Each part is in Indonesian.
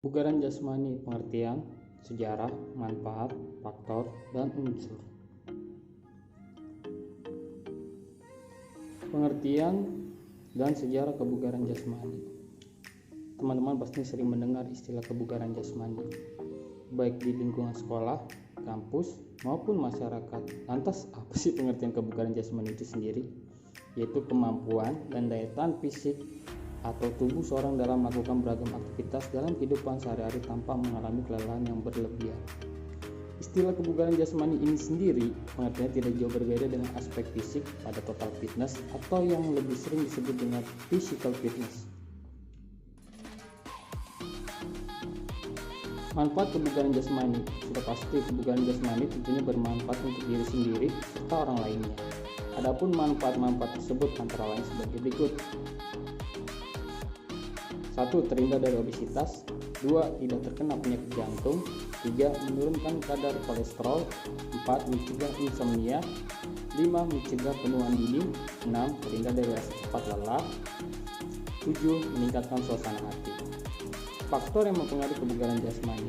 Kebugaran jasmani, pengertian, sejarah, manfaat, faktor, dan unsur. Pengertian dan sejarah kebugaran jasmani. Teman-teman pasti sering mendengar istilah kebugaran jasmani, baik di lingkungan sekolah, kampus, maupun masyarakat. Lantas, apa sih pengertian kebugaran jasmani itu sendiri? Yaitu kemampuan dan daya tahan fisik atau tubuh seorang dalam melakukan beragam aktivitas dalam kehidupan sehari-hari tanpa mengalami kelelahan yang berlebihan. Istilah kebugaran jasmani ini sendiri pengertiannya tidak jauh berbeda dengan aspek fisik pada total fitness atau yang lebih sering disebut dengan physical fitness. Manfaat kebugaran jasmani. Sudah pasti kebugaran jasmani tentunya bermanfaat untuk diri sendiri serta orang lainnya. Adapun manfaat-manfaat tersebut antara lain sebagai berikut. 1. Terhindar dari obesitas. 2. Tidak terkena penyakit jantung. 3. Menurunkan kadar kolesterol. 4. Mencegah insomnia. 5. Mencegah penuaan dini. 6. Terhindar dari rasa cepat lelah. 7. Meningkatkan suasana hati. Faktor yang mempengaruhi kebugaran jasmani.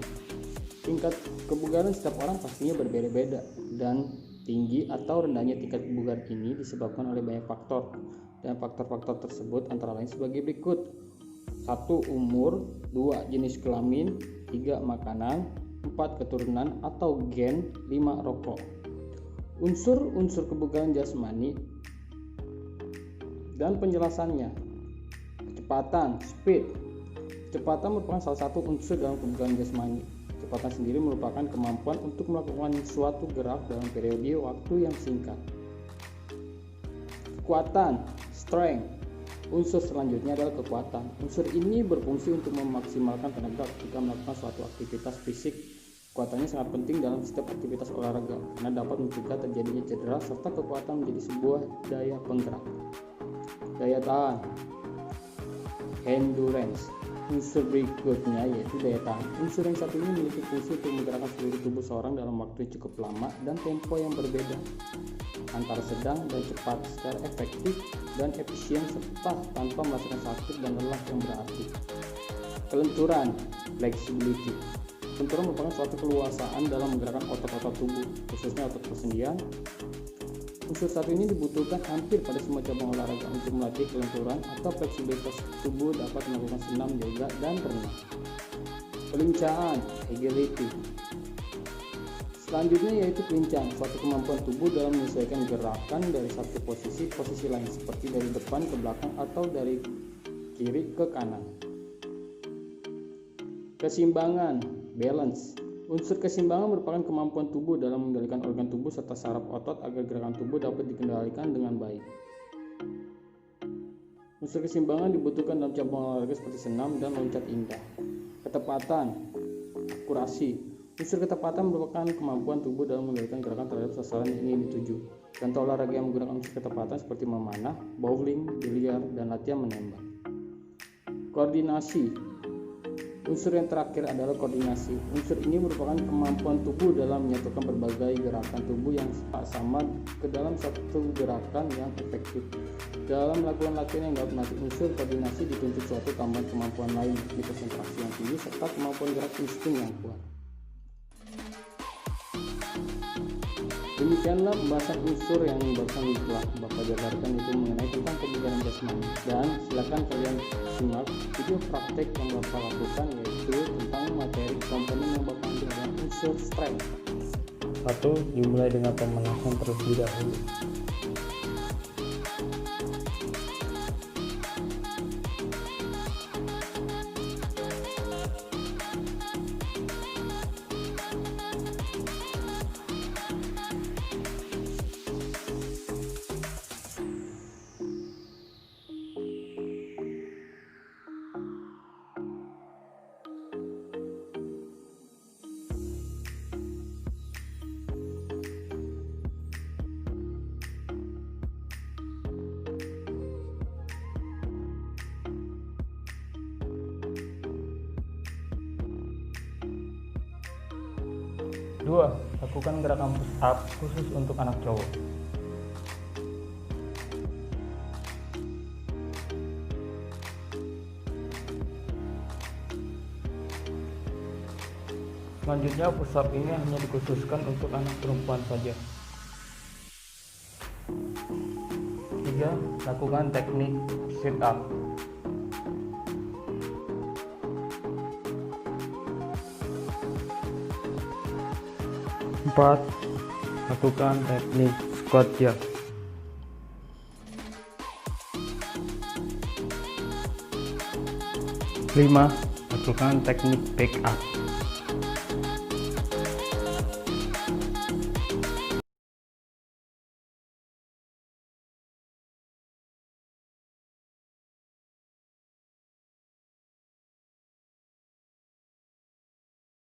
Tingkat kebugaran setiap orang pastinya berbeda-beda, dan tinggi atau rendahnya tingkat kebugaran ini disebabkan oleh banyak faktor, dan faktor-faktor tersebut antara lain sebagai berikut. 1. Umur. 2. Jenis kelamin. 3. Makanan. 4. Keturunan atau gen. 5. Rokok. Unsur-unsur kebugaran jasmani dan penjelasannya. Kecepatan, speed. Kecepatan merupakan salah satu unsur dalam kebugaran jasmani. Kecepatan sendiri merupakan kemampuan untuk melakukan suatu gerak dalam periode waktu yang singkat. Kekuatan, strength. Unsur selanjutnya adalah kekuatan. Unsur ini berfungsi untuk memaksimalkan tenaga ketika melakukan suatu aktivitas fisik. Kekuatannya sangat penting dalam setiap aktivitas olahraga karena dapat mencegah terjadinya cedera, serta kekuatan menjadi sebuah daya penggerak. Daya tahan, endurance. Unsur berikutnya yaitu daya tahan. Unsur yang satu ini memiliki fungsi untuk menggerakkan seluruh tubuh seorang dalam waktu yang cukup lama dan tempo yang berbeda, antara sedang dan cepat, secara efektif dan efisien serta tanpa merasakan sakit dan lelah yang berarti. Kelenturan, flexibility. Kelenturan merupakan suatu keluasaan dalam menggerakkan otot-otot tubuh, khususnya otot persendian. Unsur satu ini dibutuhkan hampir pada semua cabang olahraga untuk melatih kelenturan atau fleksibilitas tubuh dapat melakukan senam, yoga, dan renang. Kelincahan, agility. Selanjutnya yaitu kelincahan, suatu kemampuan tubuh dalam menyesuaikan gerakan dari satu posisi ke posisi lain, seperti dari depan ke belakang atau dari kiri ke kanan. Keseimbangan, balance. Unsur keseimbangan merupakan kemampuan tubuh dalam mengendalikan organ tubuh serta saraf otot agar gerakan tubuh dapat dikendalikan dengan baik. Unsur keseimbangan dibutuhkan dalam cabang olahraga seperti senam dan loncat indah. Ketepatan, akurasi. Unsur ketepatan merupakan kemampuan tubuh dalam mengendalikan gerakan terhadap sasaran yang ingin dituju. Contoh olahraga yang menggunakan unsur ketepatan seperti memanah, bowling, biliar, dan latihan menembak. Koordinasi. Unsur yang terakhir adalah koordinasi. Unsur ini merupakan kemampuan tubuh dalam menyatukan berbagai gerakan tubuh yang sama ke dalam satu gerakan yang efektif. Dalam melakukan latihan yang dapat melatih unsur koordinasi dituntut suatu tambahan kemampuan lain, di konsentrasi yang tinggi serta kemampuan gerak insting yang kuat. Demikianlah pembahasan unsur yang barusan telah Bapak jabarkan itu mengenai tentang kebugaran jasmani, dan silakan kalian simak video praktek yang Bapak lakukan, yaitu tentang materi komponen yang Bapak ambil dengan unsur strength. 1. Dimulai dengan pemanasan terlebih dahulu. Dua, lakukan gerakan push up khusus untuk anak cowok. Selanjutnya push up ini hanya dikhususkan untuk anak perempuan saja. 3. Lakukan teknik sit up. 4. Lakukan teknik squat jump. 5. Lakukan teknik back up.